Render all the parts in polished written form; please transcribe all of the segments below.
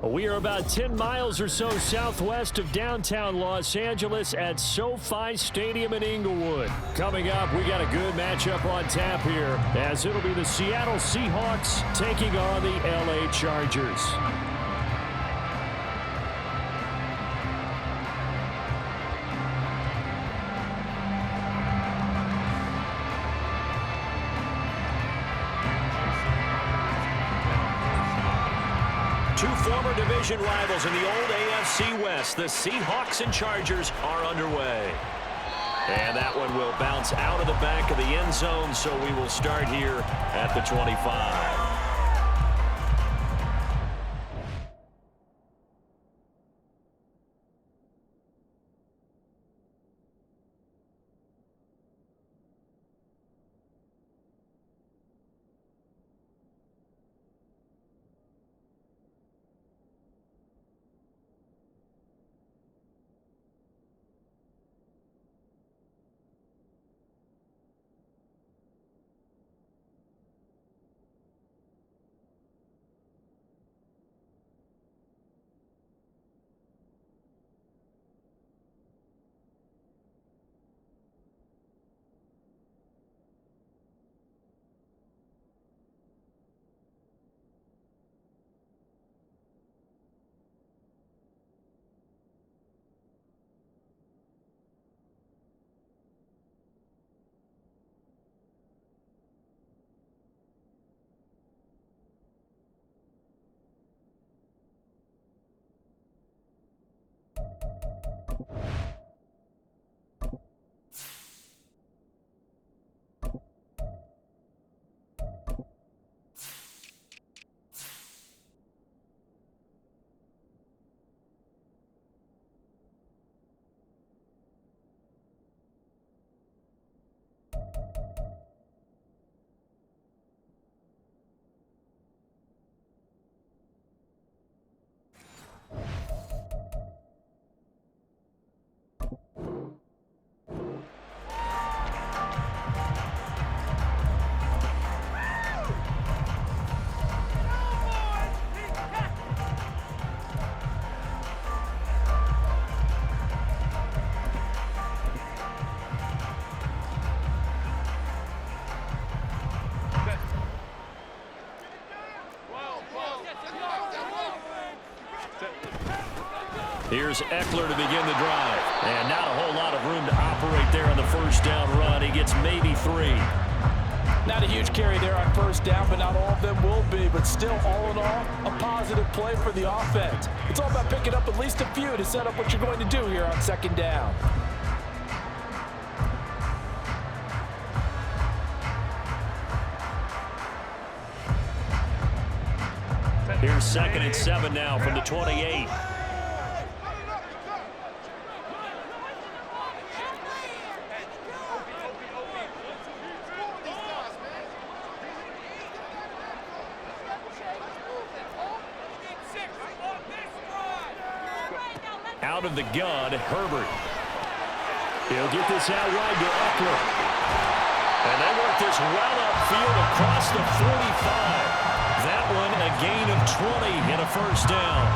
We are about 10 miles or so southwest of downtown Los Angeles at SoFi Stadium in Inglewood. Coming up, we got a good matchup on tap here, as it'll be the Seattle Seahawks taking on the LA Chargers. Two former division rivals in the old AFC West, the Seahawks and Chargers, are underway. And that one will bounce out of the back of the end zone, so we will start here at the 25. Here's Eckler to begin the drive. And not a whole lot of room to operate there on the first down run. He gets maybe 3. Not a huge carry there on first down, but not all of them will be. But still, all in all, a positive play for the offense. It's all about picking up at least a few to set up what you're going to do here on second down. Here's 2nd and 7 now from the 28. Out of the gun, Herbert. He'll get this out wide to Eckler. And they work this well upfield across the 45. That one a gain of 20 and a first down.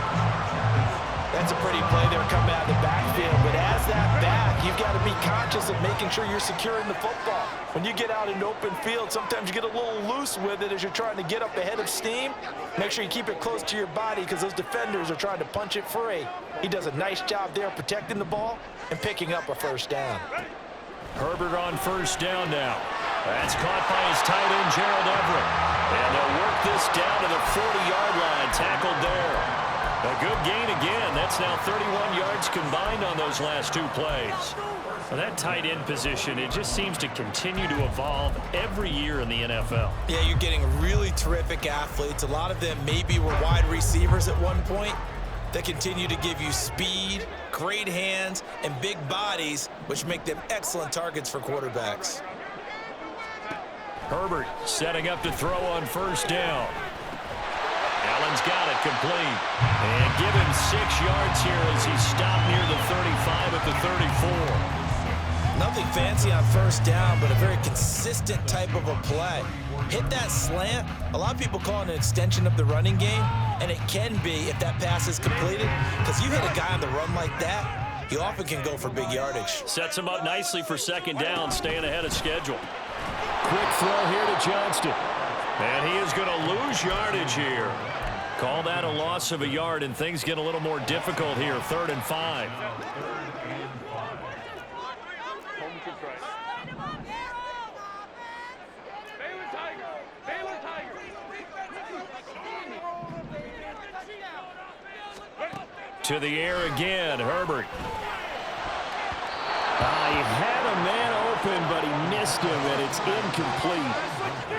That's a pretty play there coming out of the backfield. But as that back, you've got to be conscious of making sure you're securing the football. When you get out in open field, sometimes you get a little loose with it as you're trying to get up ahead of steam. Make sure you keep it close to your body because those defenders are trying to punch it free. He does a nice job there protecting the ball and picking up a first down. Herbert on first down now. That's caught by his tight end, Gerald Everett. And they'll work this down to the 40-yard line, tackled there. A good gain again. That's now 31 yards combined on those last 2 plays. Well, that tight end position, it just seems to continue to evolve every year in the NFL. Yeah, you're getting really terrific athletes. A lot of them maybe were wide receivers at one point. They continue to give you speed, great hands, and big bodies, which make them excellent targets for quarterbacks. Herbert setting up to throw on first down. Allen's got it complete. And give him 6 yards here as he stopped near the 35 at the 34. Nothing fancy on first down, but a very consistent type of a play. hit that slant. A lot of people call it an extension of the running game, and it can be if that pass is completed, because you hit a guy on the run like that, he often can go for big yardage. Sets him up nicely for second down, staying ahead of schedule. Quick throw here to Johnston. And he is going to lose yardage here. Call that a loss of a yard, and things get a little more difficult here. 3rd and 5. To the air again, Herbert. He had a man open, but he missed him, and it's incomplete.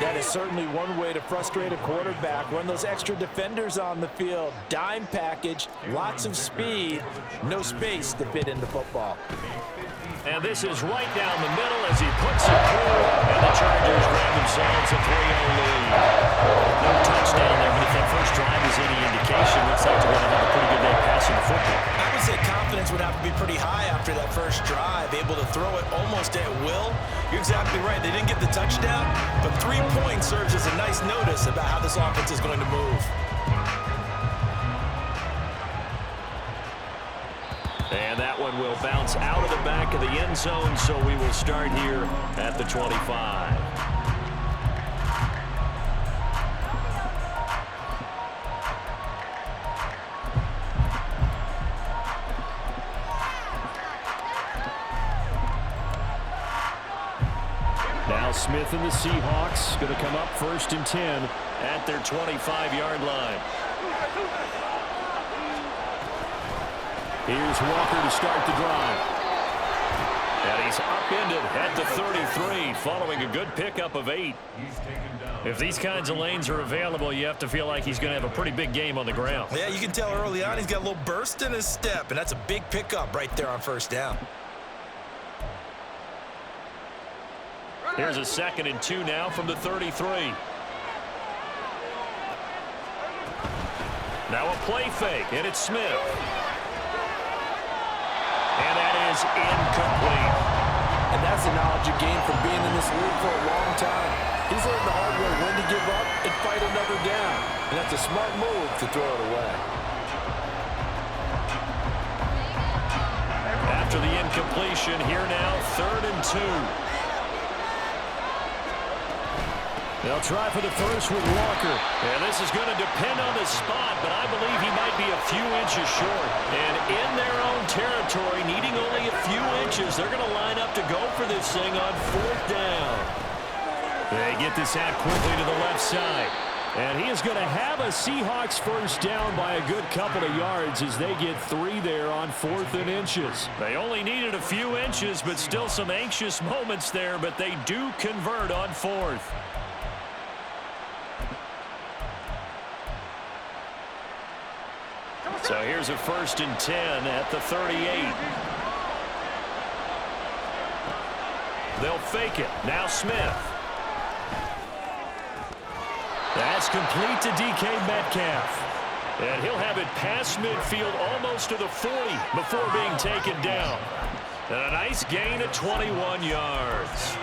That is certainly one way to frustrate a quarterback. Run those extra defenders on the field. Dime package, lots of speed, no space to fit in the football. And this is right down the middle as he puts it through, and the Chargers grab themselves a 3-0 lead. No touchdown there, but if that first drive is any indication, looks like they're going to have a pretty good day passing the football. I would say confidence would have to be pretty high after that first drive, able to throw it almost at will. You're exactly right. They didn't get the touchdown, but 3 points serves as a nice notice about how this offense is going to move. And that one will bounce out of the back of the end zone, so we will start here at the 25. Now Smith and the Seahawks going to come up 1st and 10 at their 25-yard line. Here's Walker to start the drive. And he's upended at the 33, following a good pickup of 8. If these kinds of lanes are available, you have to feel like he's going to have a pretty big game on the ground. Yeah, you can tell early on he's got a little burst in his step, and that's a big pickup right there on 1st down. Here's a 2nd and 2 now from the 33. Now a play fake, and it's Smith. And that is incomplete. And that's the knowledge you gain from being in this league for a long time. He's learned the hard way when to give up and fight another down. And that's a smart move to throw it away. After the incompletion, here now, 3rd and 2. They'll try for the first with Walker. And this is going to depend on the spot, but I believe he might be a few inches short. And in their own territory, needing only a few inches, they're going to line up to go for this thing on 4th down. They get this out quickly to the left side. And he is going to have a Seahawks first down by a good couple of yards as they get 3 there on 4th and inches. They only needed a few inches, but still some anxious moments there, but they do convert on 4th. So here's a 1st and 10 at the 38. They'll fake it. Now Smith. That's complete to DK Metcalf. And he'll have it past midfield almost to the 40 before being taken down. And a nice gain of 21 yards.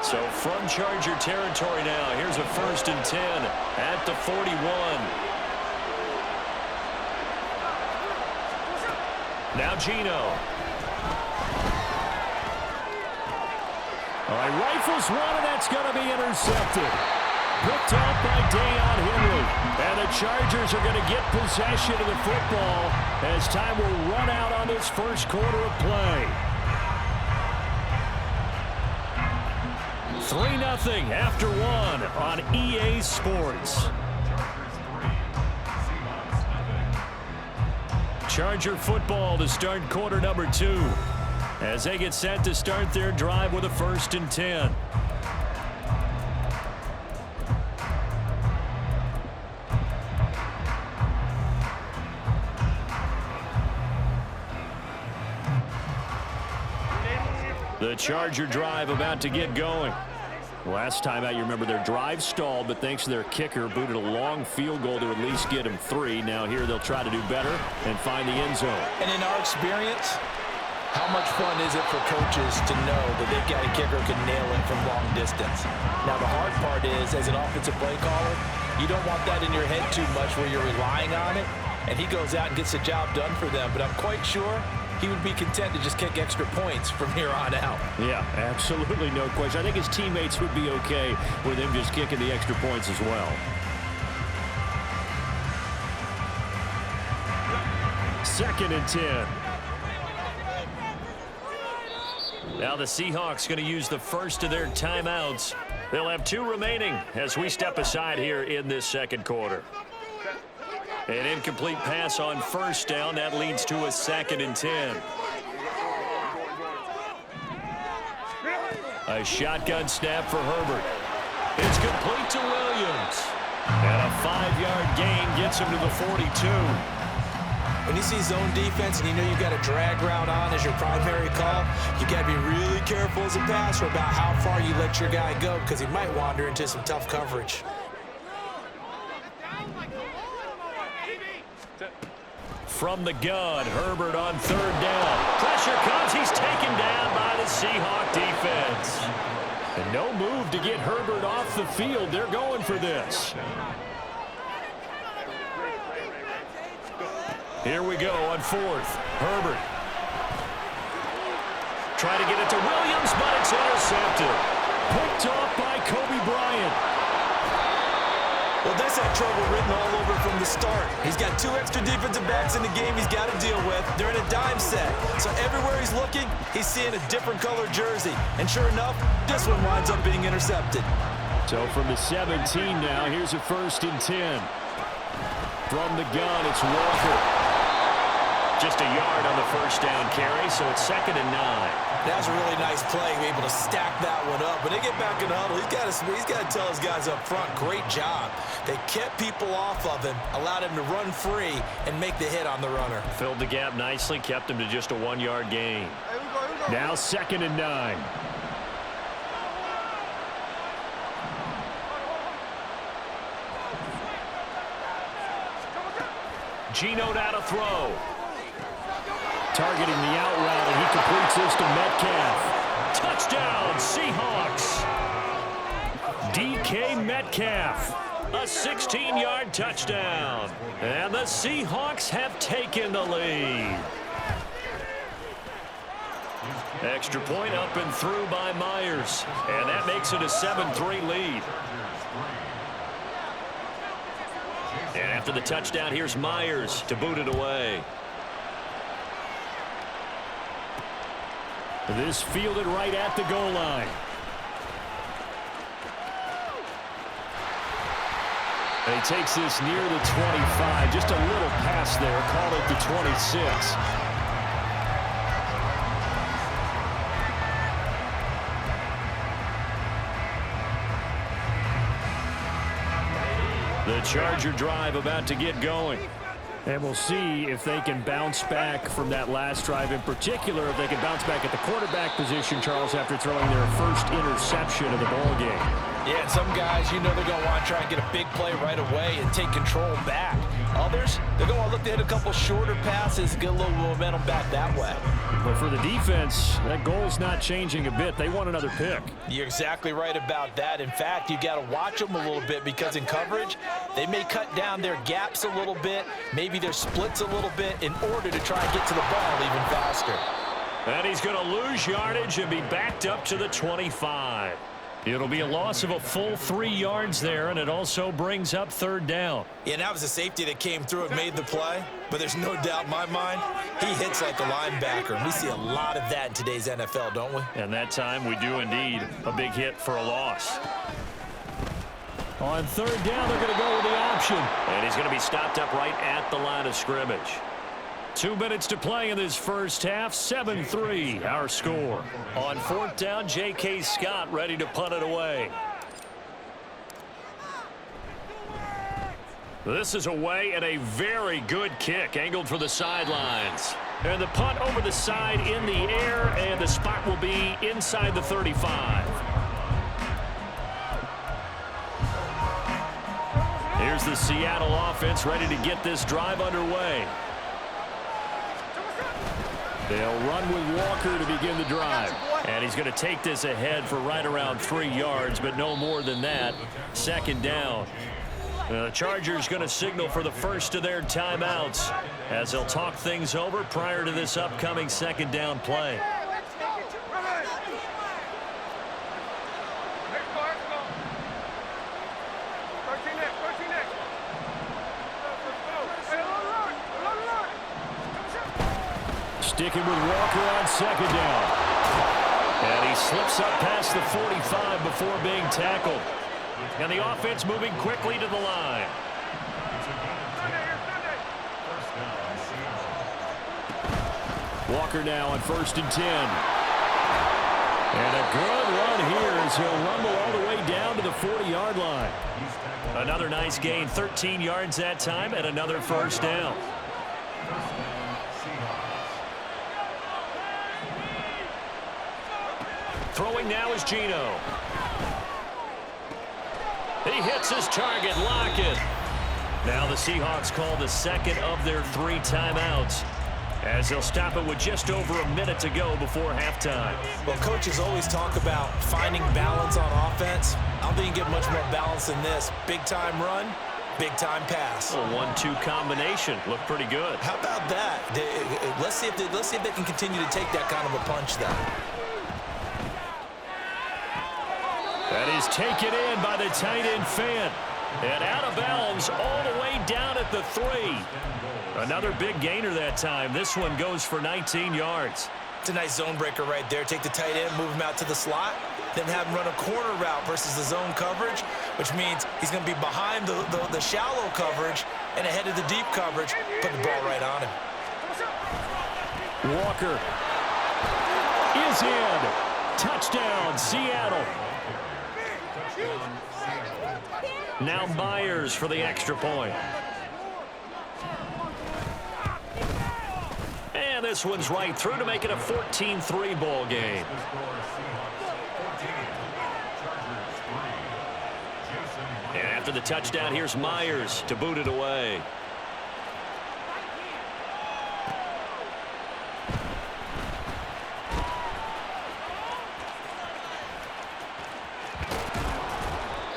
So from Charger territory now, here's a 1st and 10 at the 41. Now Geno. All right, rifles one, and that's going to be intercepted. Picked off by Deion Henry. And the Chargers are going to get possession of the football as time will run out on this first quarter of play. 3-0 after 1 on EA Sports. Charger football to start quarter number 2 as they get set to start their drive with a 1st and 10. The Charger drive about to get going. Last time out, you remember their drive stalled, but thanks to their kicker, booted a long field goal to at least get him 3. Now here they'll try to do better and find the end zone. And in our experience, How much fun is it for coaches to know that they've got a kicker who can nail it from long distance? Now, the hard part is, as an offensive play caller, you don't want that in your head too much where you're relying on it, and he goes out and gets the job done for them. But I'm quite sure he would be content to just kick extra points from here on out. Yeah, absolutely no question. I think his teammates would be okay with him just kicking the extra points as well. Second and 10. Now the Seahawks going to use the first of their timeouts. They'll have 2 remaining as we step aside here in this second quarter. An incomplete pass on first down. That leads to a 2nd and 10. A shotgun snap for Herbert. It's complete to Williams. And a 5-yard gain gets him to the 42. When you see zone defense and you know you've got a drag route on as your primary call, you got to be really careful as a passer about how far you let your guy go because he might wander into some tough coverage. From the gun, Herbert on 3rd down. Pressure comes. He's taken down by the Seahawk defense. And no move to get Herbert off the field. They're going for this. Here we go on 4th. Herbert. Try to get it to Williams, but it's intercepted. Picked off by Kobe Bryant. Well, this had trouble written all over from the start. He's got 2 extra defensive backs in the game he's got to deal with. They're in a dime set. So everywhere he's looking, he's seeing a different color jersey. And sure enough, this one winds up being intercepted. So from the 17 now, here's a 1st and 10. From the gun, it's Walker. Just a yard on the first down carry, so it's 2nd and 9. That was a really nice play, able to stack that one up. When they get back in the huddle, he's got to tell his guys up front, great job. They kept people off of him, allowed him to run free, and make the hit on the runner. Filled the gap nicely, kept him to just a 1-yard gain. Now 2nd and 9. Geno out to throw. Targeting the out route, and he completes this to Metcalf. Touchdown, Seahawks. DK Metcalf. A 16-yard touchdown. And the Seahawks have taken the lead. Extra point up and through by Myers. And that makes it a 7-3 lead. And after the touchdown, here's Myers to boot it away. This fielded right at the goal line. And he takes this near the 25. Just a little pass there. Call it the 26. The Charger drive about to get going. And we'll see if they can bounce back from that last drive. In particular, if they can bounce back at the quarterback position, Charles, after throwing their first interception of the ball game. Yeah, and some guys, you know they're going to want to try and get a big play right away and take control back. Others, they're going to want to look to hit a couple shorter passes and get a little momentum back that way. But for the defense, that goal's not changing a bit. They want another pick. You're exactly right about that. In fact, you got to watch them a little bit because in coverage, they may cut down their gaps a little bit, maybe their splits a little bit in order to try and get to the ball even faster. And he's going to lose yardage and be backed up to the 25. It'll be a loss of a full 3 yards there, and it also brings up 3rd down. Yeah, and that was a safety that came through and made the play, but there's no doubt in my mind, he hits like a linebacker. And we see a lot of that in today's NFL, don't we? And that time we do indeed. A big hit for a loss. On 3rd down, they're going to go with the option. And he's going to be stopped up right at the line of scrimmage. 2 minutes to play in this first half. 7-3, our score. On 4th down, J.K. Scott ready to punt it away. This is away and a very good kick, angled for the sidelines. And the punt over the side in the air, and the spot will be inside the 35. Here's the Seattle offense ready to get this drive underway. They'll run with Walker to begin the drive. And he's going to take this ahead for right around 3 yards, but no more than that. Second down. The Chargers going to signal for the first of their timeouts as they'll talk things over prior to this upcoming second down play. Sticking with Walker on second down. And he slips up past the 45 before being tackled. And the offense moving quickly to the line. Walker now on 1st and 10. And a good run here as he'll rumble all the way down to the 40-yard line. Another nice gain, 13 yards that time, and another first down. Throwing now is Geno. He hits his target, Lockett. Now the Seahawks call the second of their 3 timeouts as they'll stop it with just over a minute to go before halftime. Well, coaches always talk about finding balance on offense. I don't think you get much more balance than this. Big-time run, big-time pass. A 1-2 combination. Looked pretty good. How about that? Let's see if they can continue to take that kind of a punch, though. That is taken in by the tight end Fant. And out of bounds all the way down at the 3. Another big gainer that time. This one goes for 19 yards. It's a nice zone breaker right there. Take the tight end, move him out to the slot, then have him run a corner route versus the zone coverage, which means he's going to be behind the shallow coverage and ahead of the deep coverage. Put the ball right on him. Walker is in. Touchdown, Seattle. Now Myers for the extra point. And this one's right through to make it a 14-3 ball game. And after the touchdown, here's Myers to boot it away.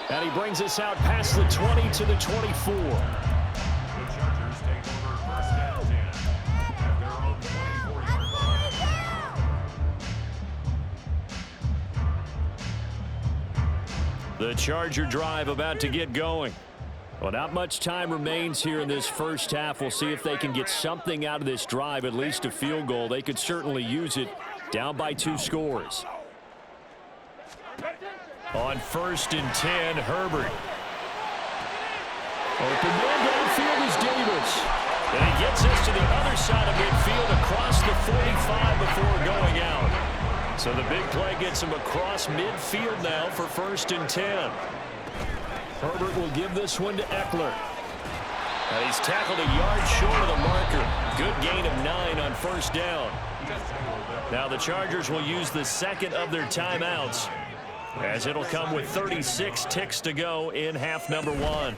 And he brings us out past the 20 to the 24. The Charger drive about to get going. Well, not much time remains here in this first half. We'll see if they can get something out of this drive, at least a field goal. They could certainly use it, down by 2 scores. On 1st and 10, Herbert. Open man downfield is Davis. And he gets us to the other side of midfield across the 45 before going out. So the big play gets him across midfield now for 1st and 10. Herbert will give this one to Eckler. And he's tackled a yard short of the marker. Good gain of 9 on 1st down. Now the Chargers will use the second of their timeouts, as it'll come with 36 ticks to go in half number 1.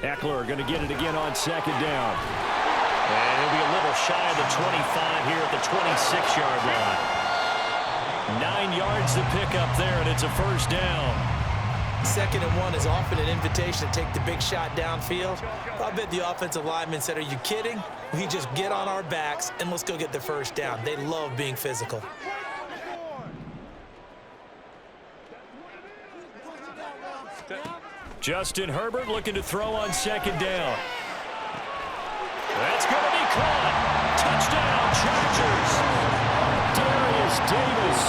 Eckler going to get it again on 2nd down. And he'll be a little shy of the 25 here at the 26-yard line. 9 yards to pick up there, and it's a 1st down. 2nd and 1 is often an invitation to take the big shot downfield. I bet the offensive lineman said, are you kidding? We just get on our backs and let's go get the 1st down. They love being physical. Justin Herbert looking to throw on 2nd down. That's going to be caught. Touchdown, Chargers. Darius Davis.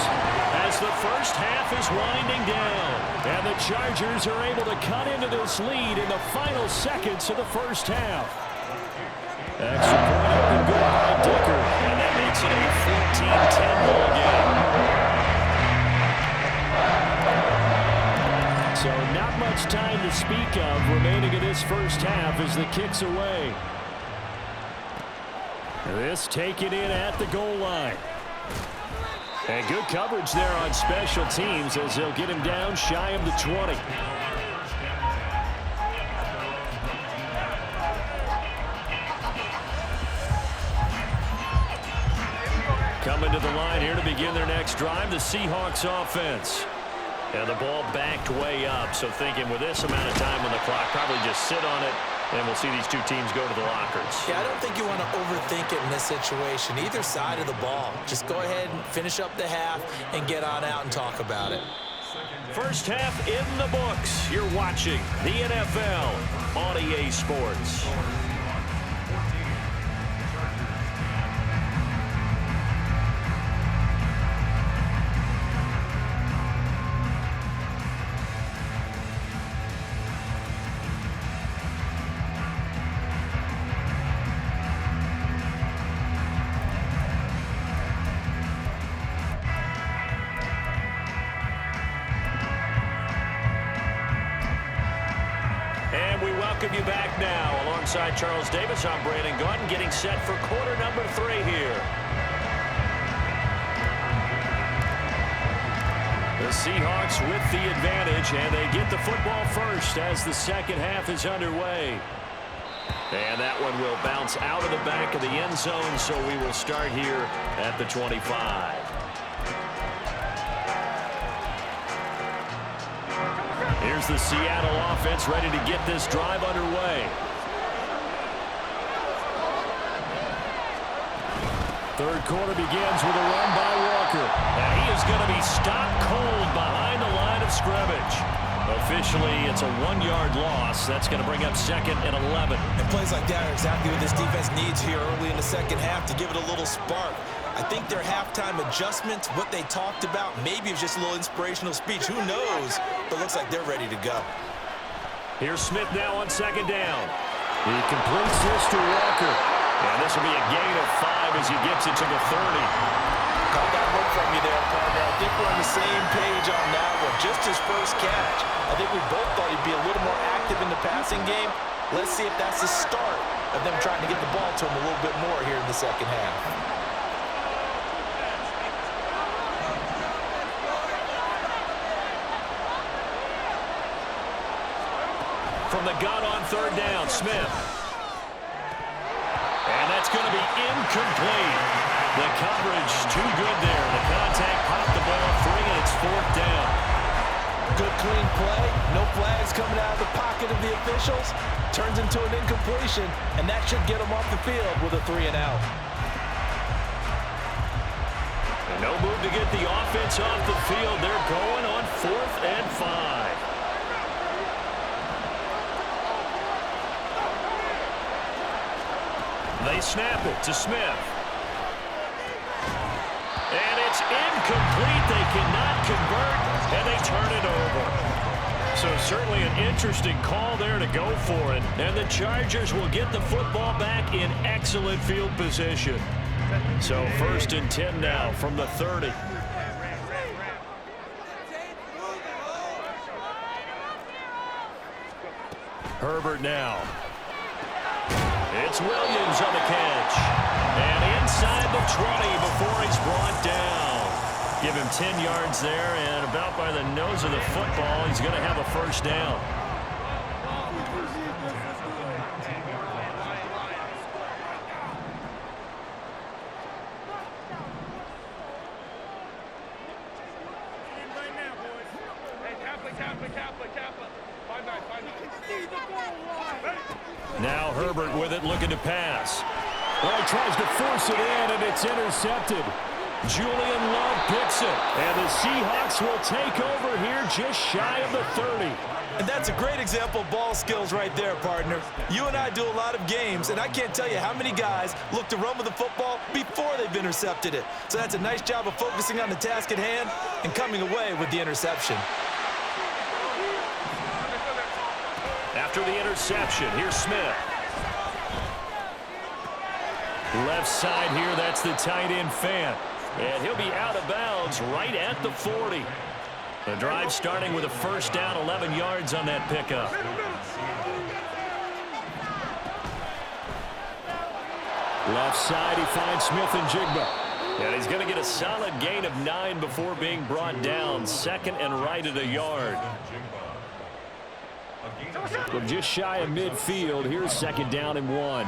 As the first half is winding down. And the Chargers are able to cut into this lead in the final seconds of the first half. Extra point up and good by Dicker. And that makes it a 14-10 ball game. So not much time to speak of remaining in this first half as the kick's away. This taken in at the goal line. And good coverage there on special teams as they'll get him down shy of the 20. to the line here to begin their next drive, the Seahawks offense. And the ball backed way up, so thinking with this amount of time on the clock, probably just sit on it, and we'll see these two teams go to the lockers. Yeah, I don't think you want to overthink it in this situation, either side of the ball. Just go ahead and finish up the half and get on out and talk about it. First half in the books. You're watching the NFL on EA Sports. You back now alongside Charles Davis. I'm Brandon Gaudin getting set for quarter number 3 here. The Seahawks with the advantage, and they get the football first as the second half is underway. And that one will bounce out of the back of the end zone, so we will start here at the 25. Here's the Seattle offense ready to get this drive underway. Third quarter begins with a run by Walker. And he is going to be stopped cold behind the line of scrimmage. Officially, it's a 1-yard loss. That's going to bring up second and 11. And plays like that are exactly what this defense needs here early in the second half to give it a little spark. I think their halftime adjustments, what they talked about, maybe it was just a little inspirational speech. Who knows? But it looks like they're ready to go. Here's Smith now on second down. He completes this to Walker. And this will be a gain of 5 as he gets it to the 30. Caught that one from you there, partner. I think we're on the same page on that one. Just his first catch. I think we both thought he'd be a little more active in the passing game. Let's see if that's the start of them trying to get the ball to him a little bit more here in the second half. From the gun on third down, Smith. And that's going to be incomplete. The coverage too good there. The contact popped the ball free, and it's fourth down. Good clean play. No flags coming out of the pocket of the officials. Turns into an incompletion, and that should get them off the field with a 3-and-out. No move to get the offense off the field. They're going on 4th and 5. They snap it to Smith. And it's incomplete. They cannot convert, and they turn it over. So certainly an interesting call there to go for it. And the Chargers will get the football back in excellent field position. So 1st and 10 now from the 30. Herbert now. It's Williams on the catch. And inside the 20 before he's brought down. Give him 10 yards there, and about by the nose of the football, he's going to have a first down. Now Herbert with it, looking to pass. Well, he tries to force it in, and it's intercepted. Julian Love picks it, and the Seahawks will take over here just shy of the 30. And that's a great example of ball skills right there, partner. You and I do a lot of games, and I can't tell you how many guys look to run with the football before they've intercepted it. So that's a nice job of focusing on the task at hand and coming away with the interception. After the interception, here's Smith. Left side here, that's the tight end Fant. And he'll be out of bounds right at the 40. The drive starting with a first down, 11 yards on that pickup. Left side, he finds Smith and Jigba. And he's going to get a solid gain of 9 before being brought down. Second and right at a yard. From just shy of midfield, here's second down and 1.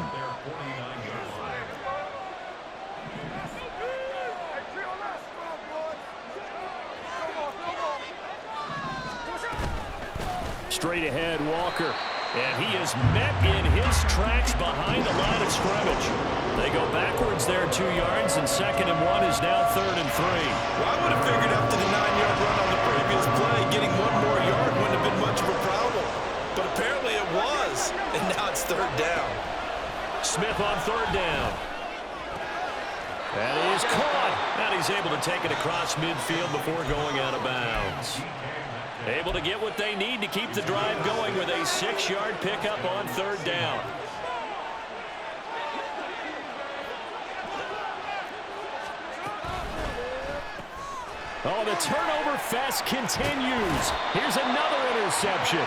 Straight ahead, Walker. And he is met in his tracks behind the line of scrimmage. They go backwards there 2 yards, and 2nd and 1 is now 3rd and 3. Well, I would have figured after the 9-yard run on the previous play, getting 1 more yard wouldn't have been much of a problem. But apparently it was, and now it's 3rd down. Smith on 3rd down. That is caught. And he's able to take it across midfield before going out of bounds. Able to get what they need to keep the drive going with a 6-yard pickup on 3rd down. Oh, the turnover fest continues. Here's another interception.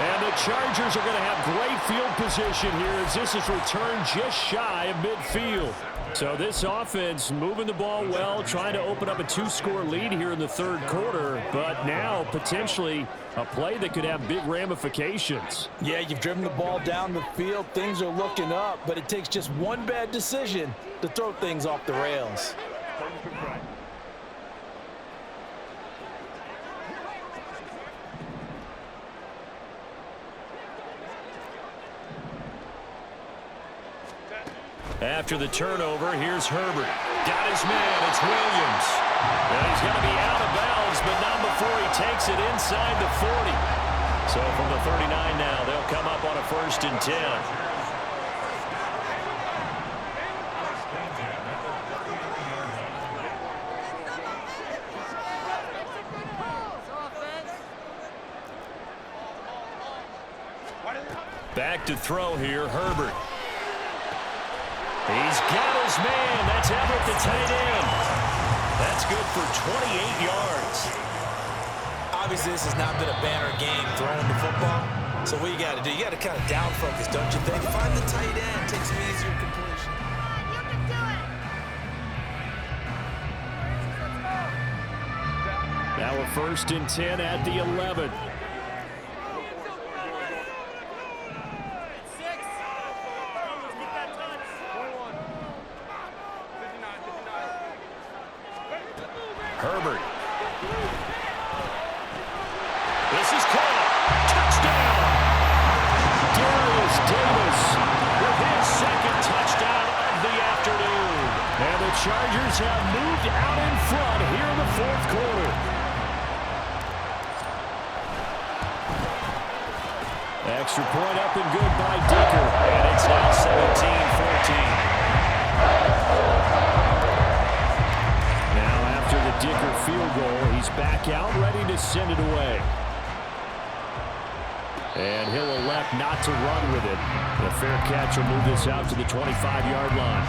And the Chargers are going to have great field position here as this is returned just shy of midfield. So this offense moving the ball well, trying to open up a 2-score lead here in the 3rd quarter, but now potentially a play that could have big ramifications. Yeah, you've driven the ball down the field. Things are looking up, but it takes just one bad decision to throw things off the rails. After the turnover, here's Herbert. Got his man, it's Williams. And he's going to be out of bounds, but not before he takes it inside the 40. So from the 39 now, they'll come up on a 1st and 10. Back to throw here, Herbert. He's got his man. That's Everett, the tight end. That's good for 28 yards. Obviously, this has not been a banner game throwing the football. So what you got to do, you got to kind of down focus, don't you think? Find the tight end, take some easier completion. Now a 1st and 10 at the 11. Herbert. This is caught. Touchdown. Darius Davis with his 2nd touchdown of the afternoon. And the Chargers have moved out in front here in the 4th quarter. Extra point up and good by Dicker. And it's now 17-14. Dicker field goal. He's back out, ready to send it away. And he'll elect not to run with it. The fair catch will move this out to the 25-yard line.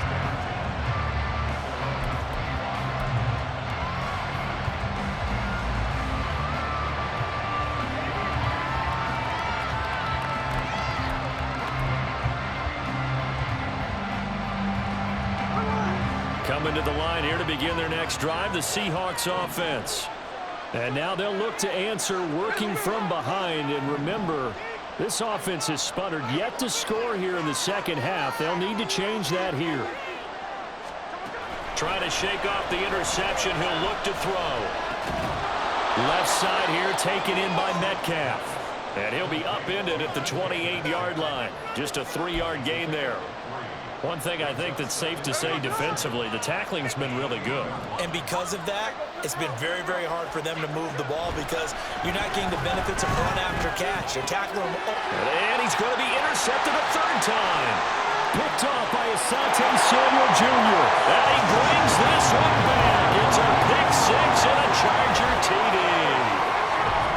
Coming to the line here to begin their next drive, the Seahawks offense. And now they'll look to answer working from behind. And remember, this offense has sputtered yet to score here in the 2nd half. They'll need to change that here. Trying to shake off the interception. He'll look to throw. Left side here taken in by Metcalf. And he'll be upended at the 28-yard line. Just a 3-yard gain there. One thing I think that's safe to say defensively, the tackling's been really good. And because of that, it's been very, very hard for them to move the ball because you're not getting the benefits of run after catch. They're tackling him. And he's going to be intercepted a 3rd time. Picked off by Asante Samuel Jr. And he brings this one back. It's a pick 6 and a Charger TD.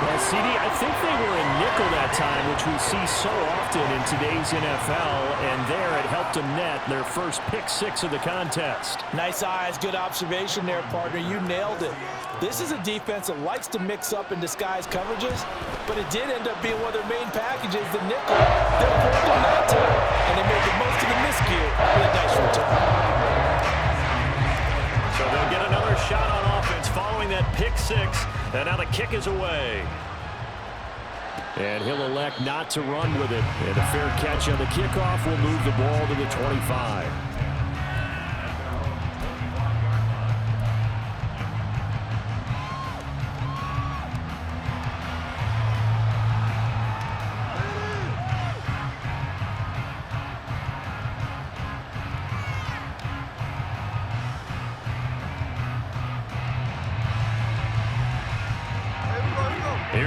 Yeah, CD, I think they were in nickel that time, which we see so often in today's NFL, and there it helped them net their first pick 6 of the contest. Nice eyes, good observation there, partner. You nailed it. This is a defense that likes to mix up and disguise coverages, but it did end up being one of their main packages, the nickel. They're forced on that time, and they made the most of the miscue with a nice return. So they'll get another shot on offense following that pick 6. And now the kick is away. And he'll elect not to run with it. And a fair catch on the kickoff will move the ball to the 25.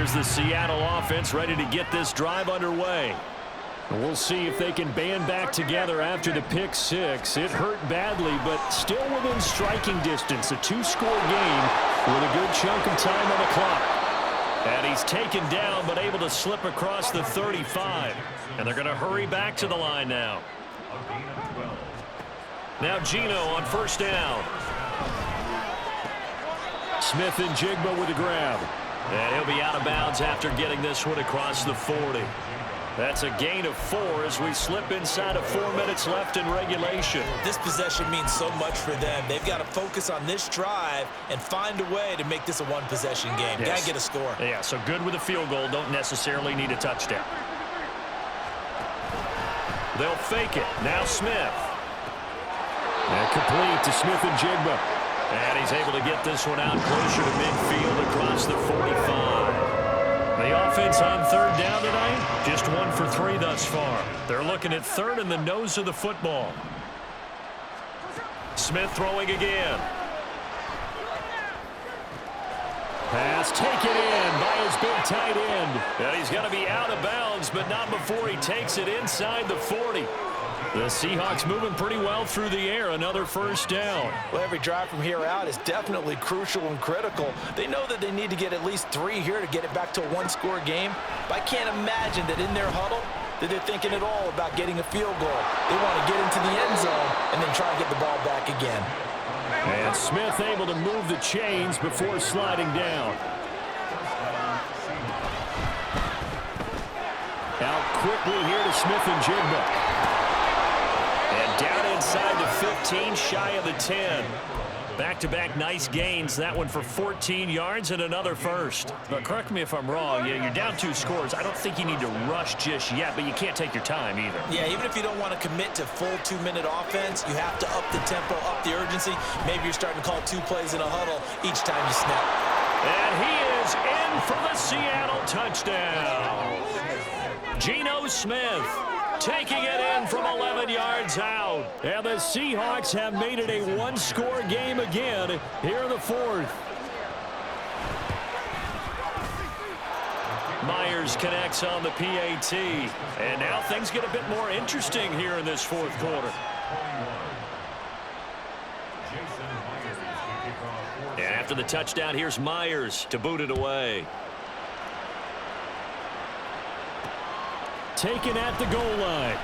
here's the Seattle offense ready to get this drive underway. We'll see if they can band back together after the pick six. It hurt badly, but still within striking distance. A two-score game with a good chunk of time on the clock. And he's taken down, but able to slip across the 35. And they're going to hurry back to the line now. Now Gino on first down. Smith and Jigba with a grab. And he'll be out of bounds after getting this one across the 40. That's a gain of 4 as we slip inside of 4 minutes left in regulation. This possession means so much for them. They've got to focus on this drive and find a way to make this a one-possession game. Yes. Got to get a score. Yeah, so good with a field goal. Don't necessarily need a touchdown. They'll fake it. Now Smith. And complete to Smith and Jigba. And he's able to get this one out closer to midfield across the 45. The offense on third down tonight, just 1 for 3 thus far. They're looking at third in the nose of the football. Smith throwing again. Pass taken in by his big tight end. And he's going to be out of bounds, but not before he takes it inside the 40. The Seahawks moving pretty well through the air. Another first down. Well, every drive from here out is definitely crucial and critical. They know that they need to get at least 3 here to get it back to a one-score game. But I can't imagine that in their huddle that they're thinking at all about getting a field goal. They want to get into the end zone and then try to get the ball back again. And Smith able to move the chains before sliding down. Out quickly here to Smith and Jigba. And down inside the 15, shy of the 10. Back-to-back nice gains. That one for 14 yards and another first. But correct me if I'm wrong. Yeah, you're down 2 scores. I don't think you need to rush just yet, but you can't take your time either. Yeah, even if you don't want to commit to full 2-minute offense, you have to up the tempo, up the urgency. Maybe you're starting to call 2 plays in a huddle each time you snap. And he is in for the Seattle touchdown. Geno Smith taking it in from 11 yards out. And the Seahawks have made it a one-score game again here in the 4th. Myers connects on the PAT. And now things get a bit more interesting here in this 4th quarter. And after the touchdown, here's Myers to boot it away. Taken at the goal line.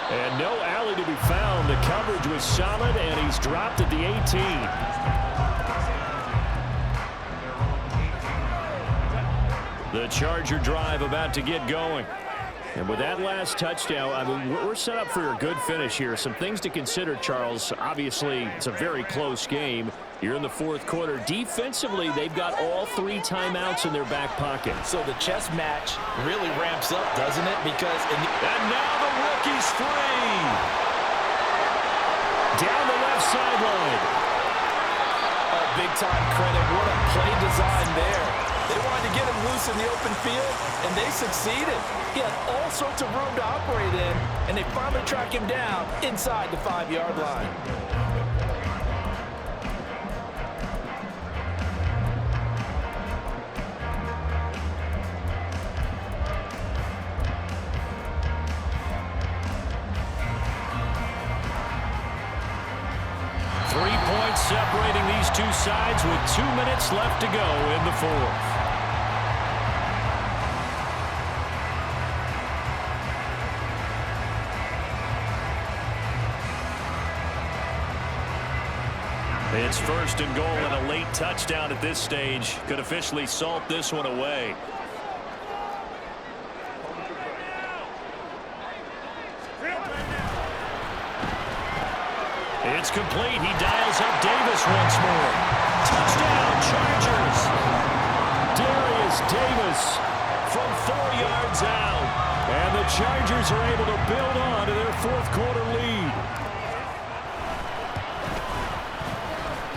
And no alley to be found. The coverage was solid, and he's dropped at the 18. The Charger drive about to get going. And with that last touchdown, I mean, we're set up for a good finish here. Some things to consider, Charles. Obviously, it's a very close game. You're in the 4th quarter. Defensively, they've got all 3 timeouts in their back pocket. So the chess match really ramps up, doesn't it? Because and now the rookie's free. Down the left sideline. Oh, big-time credit. What a play design there. They wanted to get him loose in the open field, and they succeeded. He had all sorts of room to operate in, and they finally track him down inside the 5-yard line. Separating these two sides with 2 minutes left to go in the 4th. It's 1st and goal, and a late touchdown at this stage could officially salt this one away. It's complete. He dials up Davis once more. Touchdown, Chargers. Darius Davis from 4 yards out. And the Chargers are able to build on to their 4th quarter lead.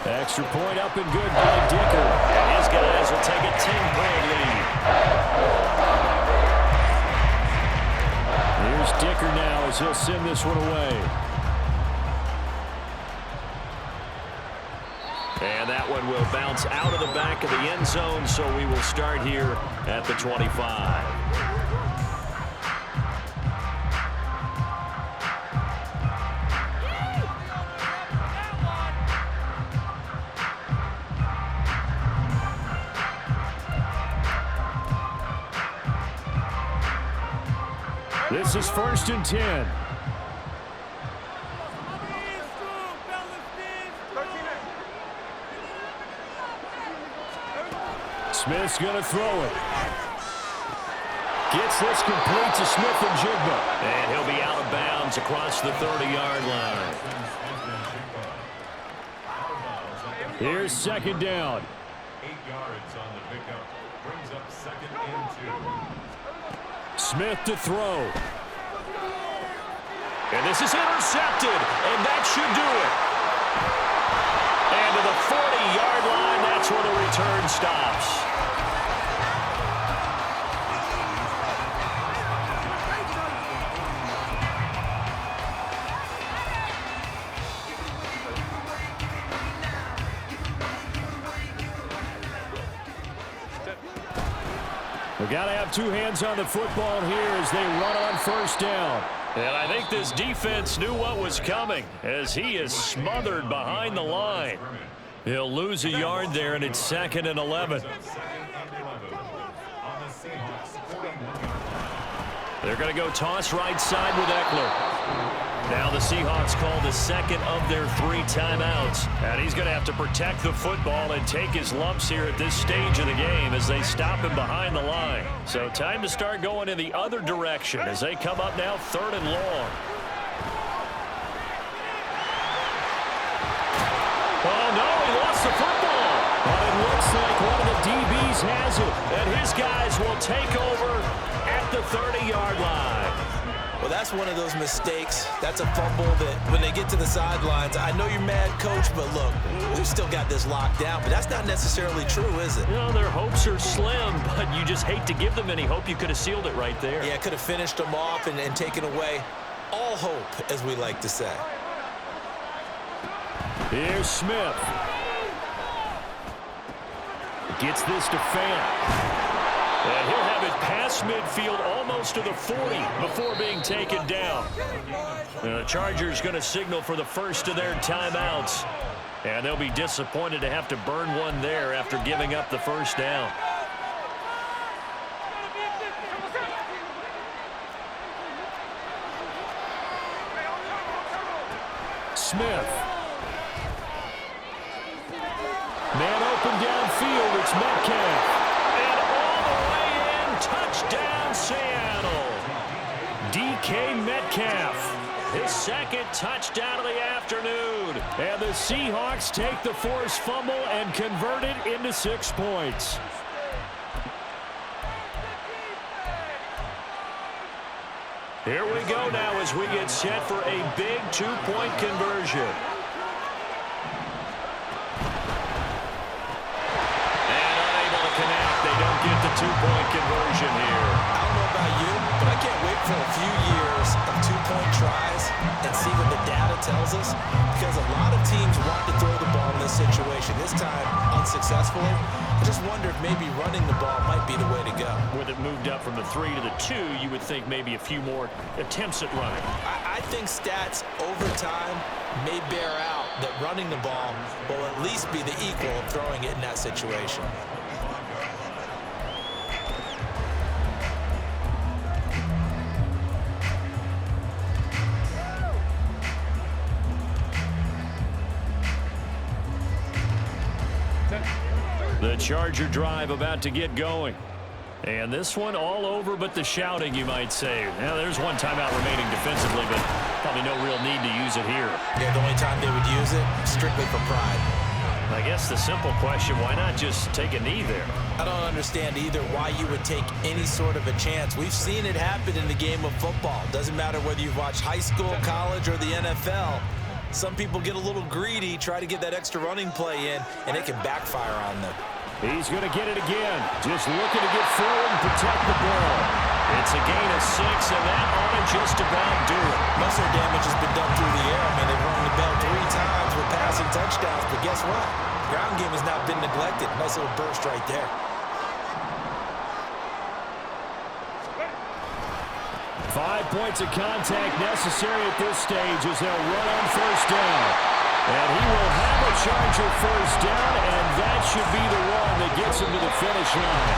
Extra point up and good by Dicker. And his guys will take a 10-point lead. Here's Dicker now as he'll send this one away. And that that one will bounce out of the back of the end zone, so we will start here at the 25. This is 1st and 10. Smith's going to throw it. Gets this complete to Smith and Jigba. And he'll be out of bounds across the 30-yard line. Here's 2nd down. 8 yards on the pickup. Brings up 2nd and 2. Smith to throw. And this is intercepted, and that should do it. And to the 40-yard line, that's where the return stops. We've got to have 2 hands on the football here as they run on 1st down. And I think this defense knew what was coming as he is smothered behind the line. He'll lose a yard there, and it's 2nd and 11. They're going to go toss right side with Eckler. Now the Seahawks call the 2nd of their 3 timeouts. And he's going to have to protect the football and take his lumps here at this stage of the game as they stop him behind the line. So time to start going in the other direction as they come up now 3rd and long. Oh, no, he lost the football. But it looks like one of the DBs has it. And his guys will take over at the 30-yard line. Well, that's one of those mistakes. That's a fumble that when they get to the sidelines, I know you're mad, coach, but look, we've still got this locked down. But that's not necessarily true, is it? You know, their hopes are slim, but you just hate to give them any hope. You could have sealed it right there. Yeah, could have finished them off and taken away all hope, as we like to say. Here's Smith. Gets this to Fant. And he'll have it past midfield almost to the 40 before being taken down. And the Chargers going to signal for the first of their timeouts. And they'll be disappointed to have to burn one there after giving up the 1st down. Smith. Man open downfield, it's Metcalf. And all the way in, touchdown Seattle. DK Metcalf, his 2nd touchdown of the afternoon. And the Seahawks take the forced fumble and convert it into 6 points. Here we go now as we get set for a big 2-point conversion. Get the 2-point conversion here. I don't know about you, but I can't wait for a few years of 2-point tries and see what the data tells us, because a lot of teams want to throw the ball in this situation. This time, unsuccessfully. I just wonder if maybe running the ball might be the way to go. With it moved up from the 3 to the 2, you would think maybe a few more attempts at running. I think stats over time may bear out that running the ball will at least be the equal of throwing it in that situation. The Charger drive about to get going. And this one all over but the shouting, you might say. Now, there's one timeout remaining defensively, but probably no real need to use it here. Yeah, the only time they would use it, strictly for pride. I guess the simple question, why not just take a knee there? I don't understand either why you would take any sort of a chance. We've seen it happen in the game of football. Doesn't matter whether you've watched high school, college, or the NFL. Some people get a little greedy, try to get that extra running play in, and it can backfire on them. He's going to get it again. Just looking to get forward and protect the ball. It's a gain of 6, and that ought to just about do it. Most of their damage has been done through the air. I mean, they've rung the bell 3 times with passing touchdowns, but guess what? Ground game has not been neglected. Nice little burst right there. Five points of contact necessary at this stage as they'll run on first down. And he will have a Charger first down, and that should be the one that gets him to the finish line.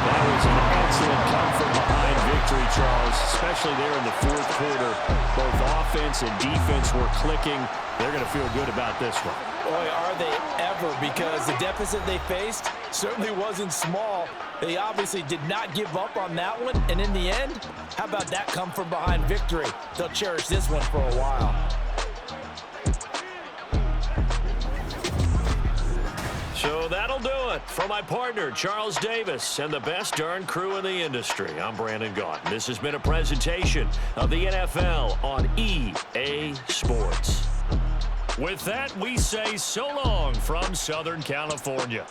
That was an excellent come-from-behind victory, Charles, especially there in the fourth quarter. Both offense and defense were clicking. They're going to feel good about this one. Boy, are they ever, because the deficit they faced certainly wasn't small. They obviously did not give up on that one, and in the end, how about that come-from-behind victory? They'll cherish this one for a while. So that'll do it for my partner, Charles Davis, and the best darn crew in the industry. I'm Brandon Gaudin. This has been a presentation of the NFL on EA Sports. With that, we say so long from Southern California.